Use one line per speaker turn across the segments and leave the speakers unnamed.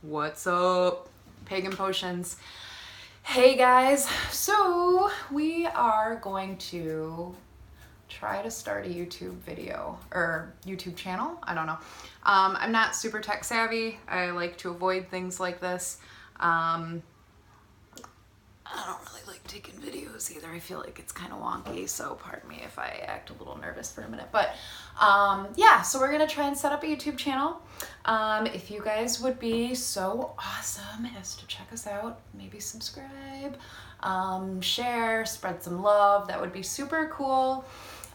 What's up, Pagan Potions? Hey guys, so we are going to try to start a YouTube video or YouTube channel. I don't know. I'm not super tech savvy. I like to avoid things like this. I don't really like taking videos either. I feel like it's kind of wonky, so pardon me if I act a little nervous for a minute. But yeah, so we're gonna try and set up a YouTube channel. If you guys would be so awesome as to check us out, maybe subscribe, share, spread some love, that would be super cool.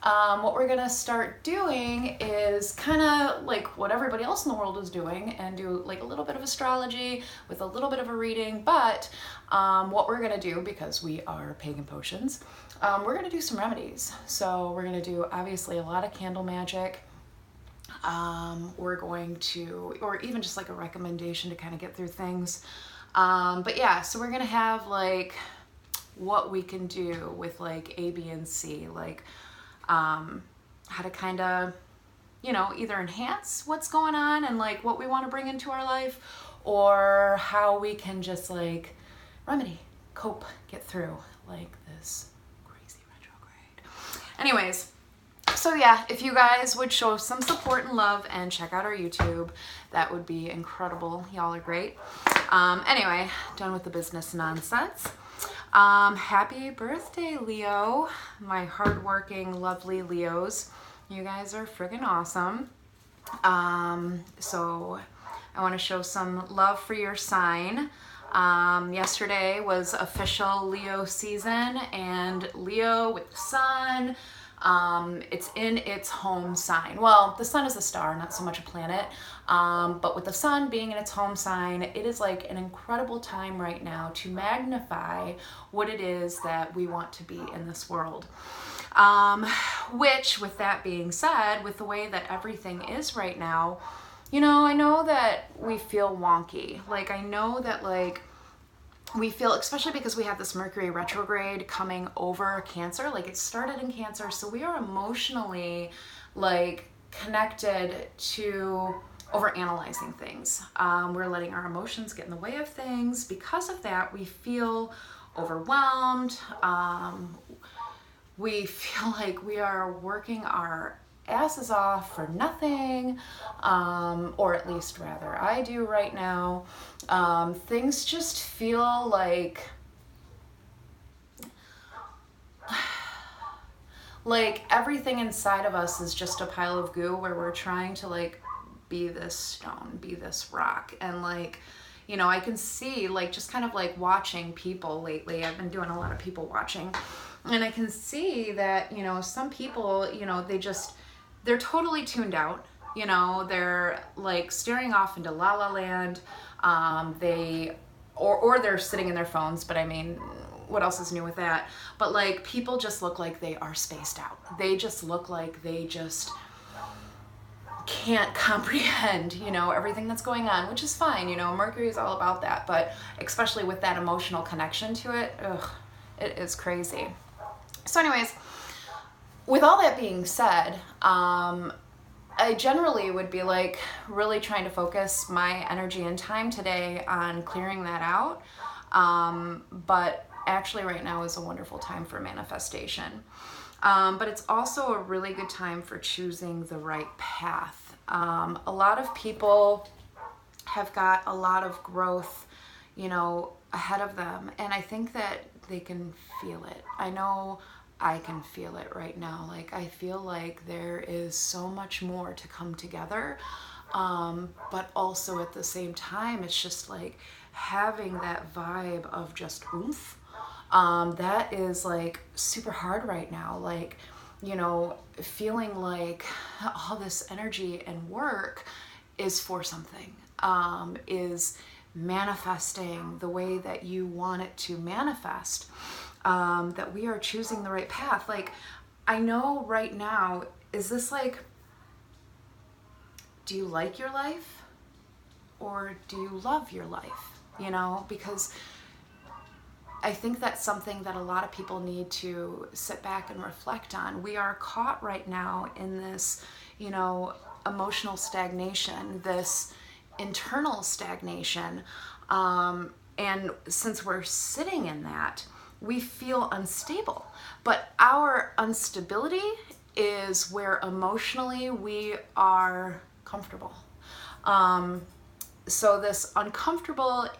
What we're gonna start doing is kind of like what everybody else in the world is doing and do like a little bit of astrology with a little bit of a reading, but what we're gonna do, because we are Pagan Potions, we're gonna do some remedies. So we're gonna do obviously a lot of candle magic. We're going to, or even just like a recommendation to kind of get through things. But yeah, so we're gonna have like what we can do with like A, B, and C, like how to kind of, you know, either enhance what's going on and like what we want to bring into our life, or how we can just like remedy, cope, get through like this crazy retrograde. Anyways, so yeah, if you guys would show some support and love and check out our YouTube, that would be incredible. Y'all are great. Anyway, done with the business nonsense. Happy birthday, Leo. My hardworking, lovely Leos. You guys are friggin' awesome. So I want to show some love for your sign. Yesterday was official Leo season, and Leo with the sun, it's in its home sign. Well, the sun is a star, not so much a planet. But with the sun being in its home sign, it is like an incredible time right now to magnify what it is that we want to be in this world. Which, with that being said, with the way that everything is right now, you know, I know that we feel wonky. Like, I know that like we feel, especially because we have this Mercury retrograde coming over Cancer, like it started in Cancer, so we are emotionally like connected to overanalyzing things. We're letting our emotions get in the way of things. Because of that, we feel overwhelmed. We feel like we are working our asses off for nothing, or at least rather I do right now. Things just feel like everything inside of us is just a pile of goo, where we're trying to like be this stone, be this rock. And like, you know, I can see like just kind of like watching people lately. I've been doing a lot of people watching, and I can see that, you know, some people, you know, they're totally tuned out. You know, they're like staring off into la la land. Or they're sitting in their phones, but I mean, what else is new with that? But like, people just look like they are spaced out. They just look like they just can't comprehend, you know, everything that's going on, which is fine. You know, Mercury is all about that, but especially with that emotional connection to it, it is crazy. So anyways, with all that being said, I generally would be like really trying to focus my energy and time today on clearing that out. But actually right now is a wonderful time for manifestation. But it's also a really good time for choosing the right path. A lot of people have got a lot of growth, you know, ahead of them. And I think that they can feel it. I know I can feel it right now. Like, I feel like there is so much more to come together. But also at the same time, it's just like having that vibe of just oomph. That is like super hard right now. Like, you know, feeling like all this energy and work is for something, is manifesting the way that you want it to manifest, that we are choosing the right path. Like, I know right now, is this like, do you like your life or do you love your life? You know, because I think that's something that a lot of people need to sit back and reflect on. We are caught right now in this, you know, emotional stagnation, this internal stagnation. And since we're sitting in that, we feel unstable. But our instability is where emotionally we are comfortable. So this comfortable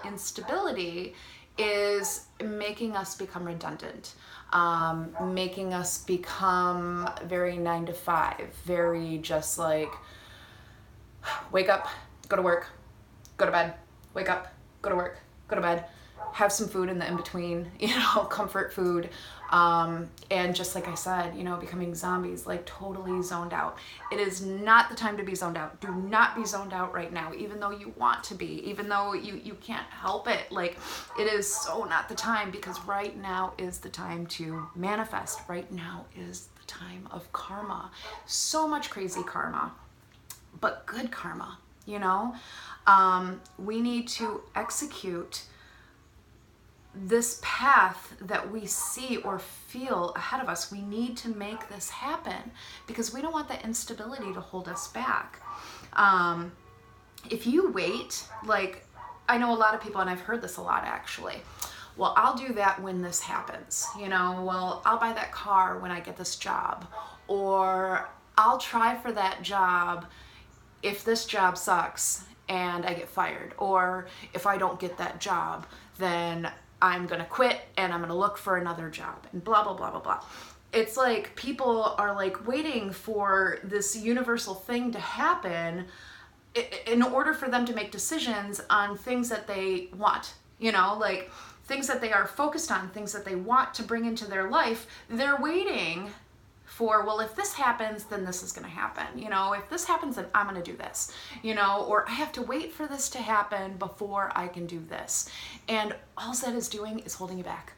instability is making us become redundant, making us become very 9 to 5, very just like wake up, go to work, go to bed, wake up, go to work, go to bed, have some food in the in-between, comfort food. And just like I said, becoming zombies, like totally zoned out. It is not the time to be zoned out. Do not be zoned out right now, even though you want to be, even though you can't help it. Like, it is so not the time, because right now is the time to manifest. Right now is the time of karma. So much crazy karma, but good karma, we need to execute this path that we see or feel ahead of us. We need to make this happen, because we don't want that instability to hold us back. If you wait, like, I know a lot of people, and I've heard this a lot actually, well, I'll do that when this happens, well, I'll buy that car when I get this job, or I'll try for that job if this job sucks and I get fired, or if I don't get that job, then I'm gonna quit and I'm gonna look for another job, and blah, blah, blah, blah, blah. It's like people are like waiting for this universal thing to happen in order for them to make decisions on things that they want, like things that they are focused on, things that they want to bring into their life. They're waiting for, well, if this happens, then this is going to happen. If this happens, then I'm going to do this, or I have to wait for this to happen before I can do this. And all that is doing is holding you back.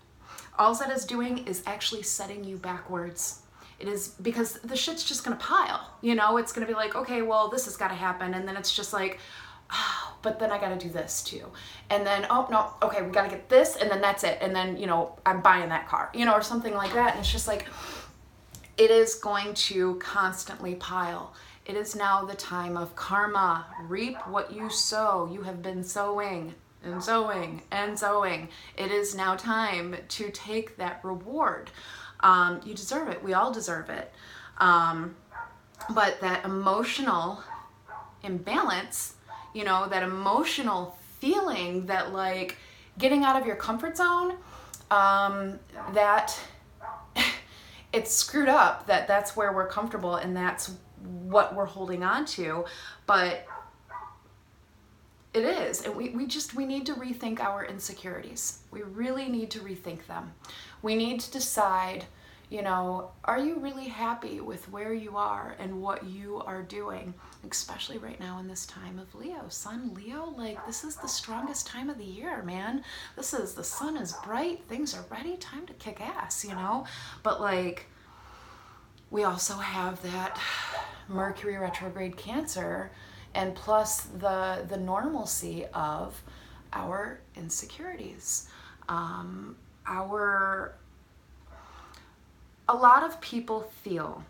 All that is doing is actually setting you backwards. It is, because the shit's just going to pile, it's going to be like, okay, well, this has got to happen. And then it's just like, oh, but then I got to do this too. And then, oh no, okay, we got to get this. And then that's it. And then, I'm buying that car, or something like that. And it's just like, it is going to constantly pile. It is now the time of karma. Reap what you sow. You have been sowing and sowing and sowing. It is now time to take that reward. You deserve it. We all deserve it. But that emotional imbalance, that emotional feeling, that like getting out of your comfort zone, that it's screwed up, that's where we're comfortable and that's what we're holding on to. But it is, and we need to rethink our insecurities. We really need to rethink them. We need to decide, are you really happy with where you are and what you are doing? Especially right now in this time of Leo. Sun Leo, like, this is the strongest time of the year, man. The sun is bright, things are ready, time to kick ass, But like, we also have that Mercury retrograde Cancer, and plus the normalcy of our insecurities. A lot of people feel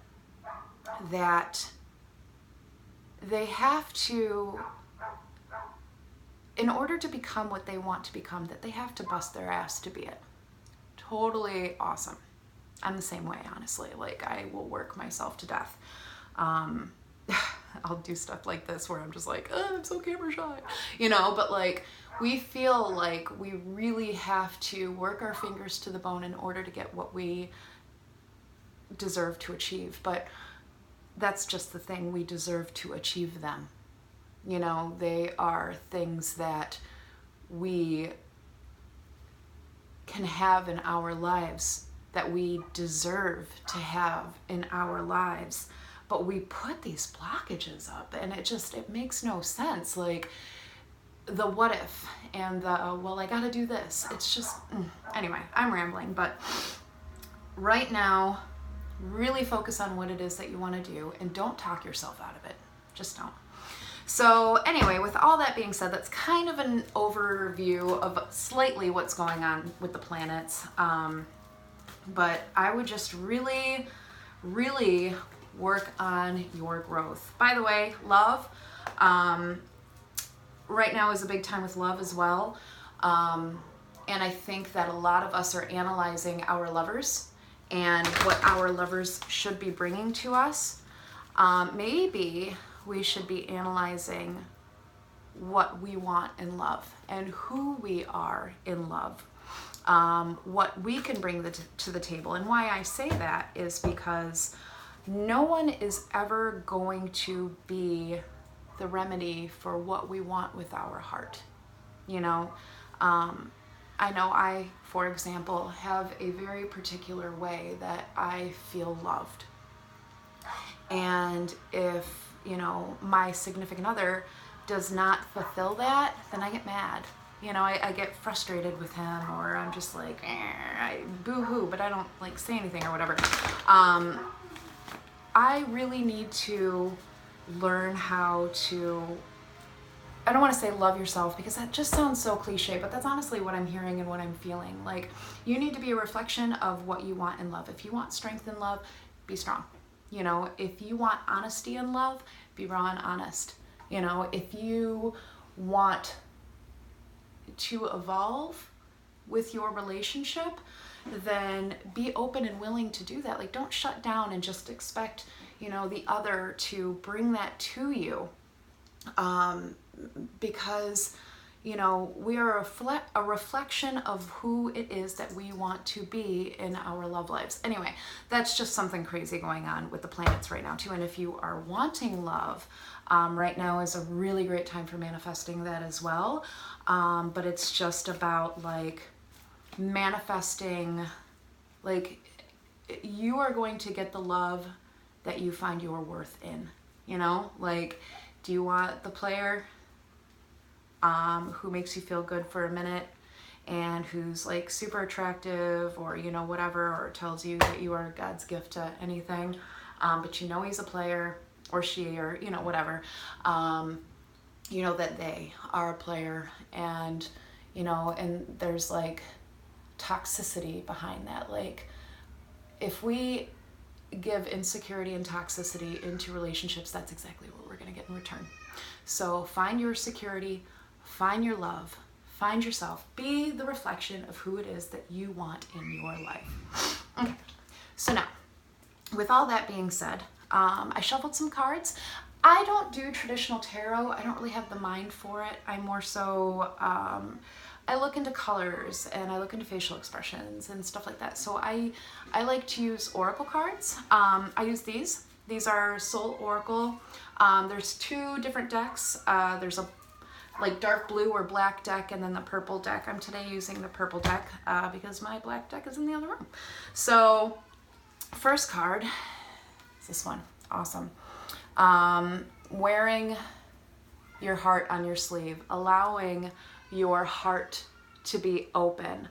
that they have to, in order to become what they want to become, that they have to bust their ass to be it. Totally awesome. I'm the same way, honestly. Like, I will work myself to death. I'll do stuff like this where I'm just like, oh, I'm so camera shy, but like, we feel like we really have to work our fingers to the bone in order to get what we deserve to achieve. But that's just the thing, we deserve to achieve them. They are things that we can have in our lives, that we deserve to have in our lives. But we put these blockages up, and it makes no sense. Like, the what if and the, well, I gotta do this. It's just, anyway, I'm rambling. But right now, really focus on what it is that you want to do, and don't talk yourself out of it. Just don't. So anyway, with all that being said, that's kind of an overview of slightly what's going on with the planets. But I would just really, really work on your growth. By the way, love, Right now is a big time with love as well. And I think that a lot of us are analyzing our lovers and what our lovers should be bringing to us. Maybe we should be analyzing what we want in love and who we are in love, what we can bring to the table. And why I say that is because no one is ever going to be the remedy for what we want with our heart. You know, I know I, for example, have a very particular way that I feel loved. And if, you know, my significant other does not fulfill that, then I get mad. You know, I get frustrated with him, or I'm just like, boo-hoo, but I don't like say anything or whatever. I really need to learn how to, I don't want to say love yourself because that just sounds so cliche, but that's honestly what I'm hearing and what I'm feeling. Like, you need to be a reflection of what you want in love. If you want strength in love, be strong. You know, if you want honesty in love, be raw and honest. You know, if you want to evolve with your relationship, then be open and willing to do that. Like, don't shut down and just expect, you know, the other to bring that to you. Because, you know, we are a reflection of who it is that we want to be in our love lives. Anyway, that's just something crazy going on with the planets right now too. And if you are wanting love, right now is a really great time for manifesting that as well. But it's just about like manifesting, like, you are going to get the love that you find your worth in, you know? Like, do you want the player who makes you feel good for a minute and who's like super attractive, or, you know, whatever, or tells you that you are God's gift to anything, but you know he's a player, or she, or, you know, whatever, you know that they are a player, and, you know, and there's like toxicity behind that. Like, if we give insecurity and toxicity into relationships, that's exactly what we're going to get in return. So find your security, find your love, find yourself, be the reflection of who it is that you want in your life. Okay, so now, with all that being said, I shuffled some cards. I don't do traditional tarot. I don't really have the mind for it. I'm more so, I look into colors and I look into facial expressions and stuff like that. So I like to use oracle cards. I use these. These are Soul Oracle. There's two different decks. There's a like dark blue or black deck, and then the purple deck. I'm today using the purple deck because my black deck is in the other room. So first card is this one. Awesome. Wearing your heart on your sleeve, allowing your heart to be open,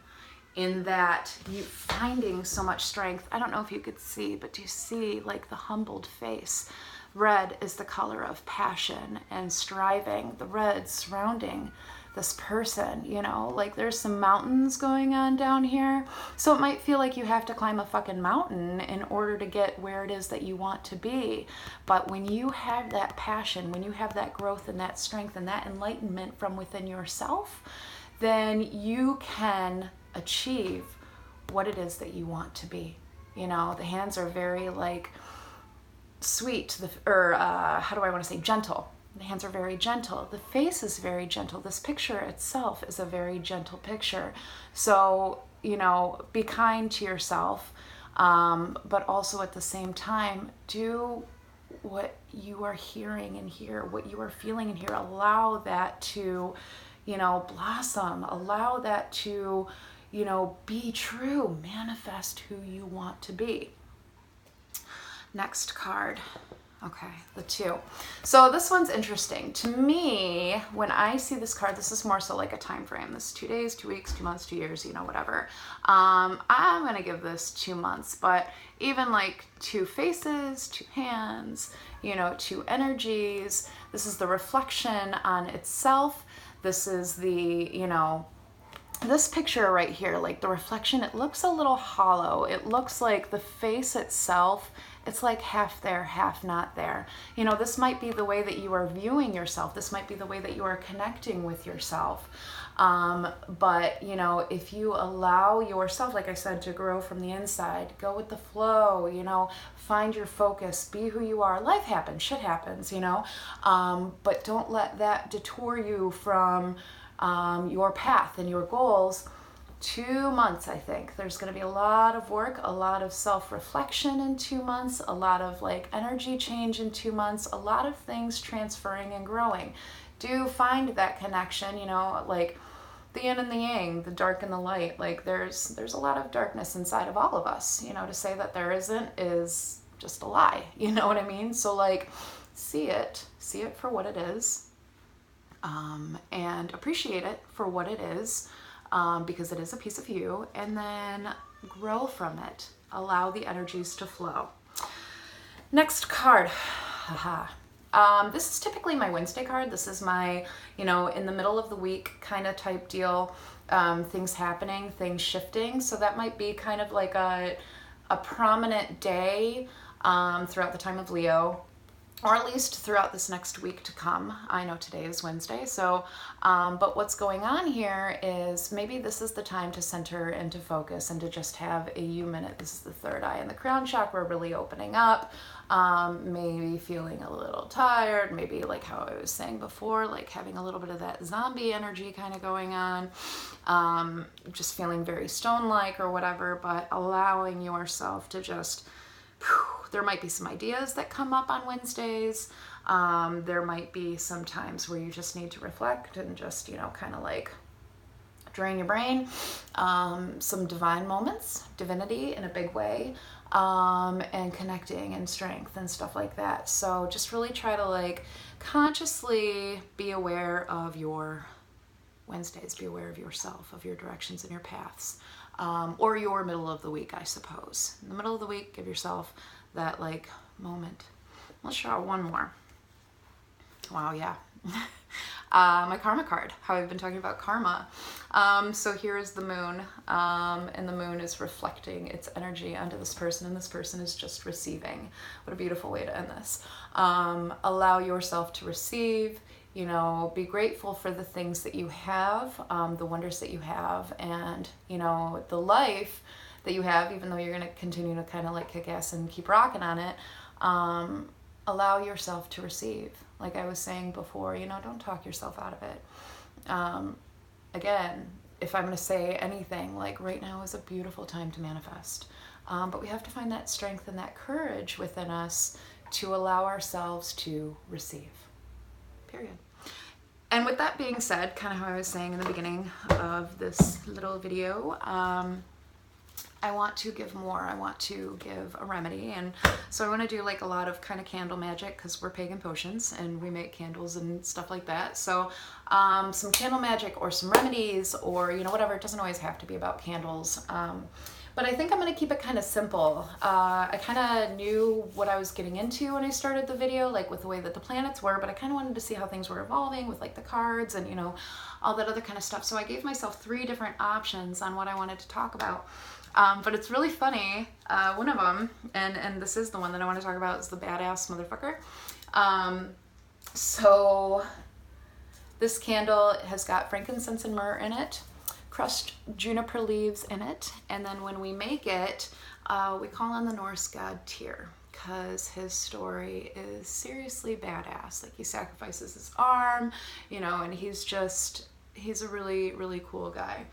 in that you finding so much strength. I don't know if you could see, but do you see like the humbled face? Red is the color of passion and striving. The red surrounding this person, you know, like there's some mountains going on down here. So it might feel like you have to climb a fucking mountain in order to get where it is that you want to be. But when you have that passion, when you have that growth and that strength and that enlightenment from within yourself, then you can achieve what it is that you want to be. You know, the hands are very like sweet, how do I want to say, gentle. The hands are very gentle. The face is very gentle. This picture itself is a very gentle picture. So, you know, be kind to yourself, but also at the same time, do what you are hearing in here, what you are feeling in here. Allow that to, you know, blossom. Allow that to, you know, be true. Manifest who you want to be. Next card. Okay, the 2. So this one's interesting. To me, when I see this card, this is more so like a time frame. This is 2 days, 2 weeks, 2 months, 2 years, you know, whatever. I'm going to give this 2 months, but even like 2 faces, 2 hands, you know, 2 energies. This is the reflection on itself. This is the, you know, this picture right here, like the reflection, it looks a little hollow. It looks like the face itself it's like half there, half not there. You know, this might be the way that you are viewing yourself. This might be the way that you are connecting with yourself. But, you know, if you allow yourself, like I said, to grow from the inside, go with the flow, you know, find your focus, be who you are. Life happens, shit happens, you know, but don't let that detour you from your path and your goals. 2 months, I think. There's going to be a lot of work, a lot of self-reflection in 2 months, a lot of like energy change in 2 months, a lot of things transferring and growing. Do find that connection, you know, like the yin and the yang, the dark and the light. Like there's a lot of darkness inside of all of us. You know, to say that there isn't is just a lie. You know what I mean? So like see it for what it is, and appreciate it for what it is. Because it is a piece of you, and then grow from it. Allow the energies to flow. Next card. This is typically my Wednesday card. This is my, you know, in the middle of the week kind of type deal, things happening, things shifting. So that might be kind of like a prominent day throughout the time of Leo, or at least throughout this next week to come. I know today is Wednesday, so, but what's going on here is maybe this is the time to center and to focus and to just have a minute. This is the third eye and the crown chakra really opening up, maybe feeling a little tired, maybe like how I was saying before, like having a little bit of that zombie energy kind of going on, just feeling very stone-like or whatever, but allowing yourself to just, there might be some ideas that come up on Wednesdays. There might be some times where you just need to reflect and just, you know, kind of like drain your brain. Some divine moments, divinity in a big way, and connecting and strength and stuff like that. So just really try to like consciously be aware of your Wednesdays, be aware of yourself, of your directions and your paths. Or your middle of the week, I suppose. In the middle of the week, give yourself that like moment. Let's draw one more. Wow, yeah. My karma card, how I've been talking about karma. So here is the moon, and the moon is reflecting its energy onto this person, and this person is just receiving. What a beautiful way to end this. Allow yourself to receive. You know, be grateful for the things that you have, the wonders that you have, and, you know, the life that you have, even though you're going to continue to kind of like kick ass and keep rocking on it. Allow yourself to receive. Like I was saying before, you know, don't talk yourself out of it. Again, if I'm going to say anything, like right now is a beautiful time to manifest. But we have to find that strength and that courage within us to allow ourselves to receive. Period. And with that being said, kind of how I was saying in the beginning of this little video, I want to give more. I want to give a remedy. And so I want to do like a lot of kind of candle magic, because we're Pagan potions and we make candles and stuff like that. So some candle magic or some remedies, or, you know, whatever. It doesn't always have to be about candles. But I think I'm going to keep it kind of simple. I kind of knew what I was getting into when I started the video, like with the way that the planets were, but I kind of wanted to see how things were evolving with like the cards and, you know, all that other kind of stuff. So I gave myself 3 different options on what I wanted to talk about. But it's really funny. One of them, and this is the one that I want to talk about, is the badass motherfucker. So this candle has got frankincense and myrrh in it, crushed juniper leaves in it, and then when we make it, we call on the Norse god Tyr, because his story is seriously badass. Like, he sacrifices his arm, you know, and he's a really, really cool guy.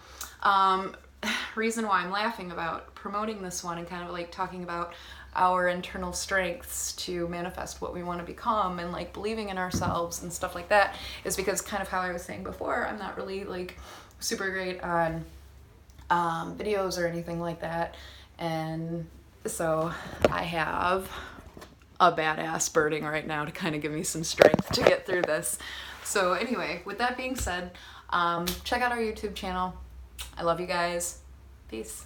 Reason why I'm laughing about promoting this one and kind of like talking about our internal strengths to manifest what we want to become and like believing in ourselves and stuff like that is because, kind of how I was saying before, I'm not really like super great on videos or anything like that, and so I have a badass burning right now to kind of give me some strength to get through this. So anyway, with that being said, check out our YouTube channel. I love you guys. Peace.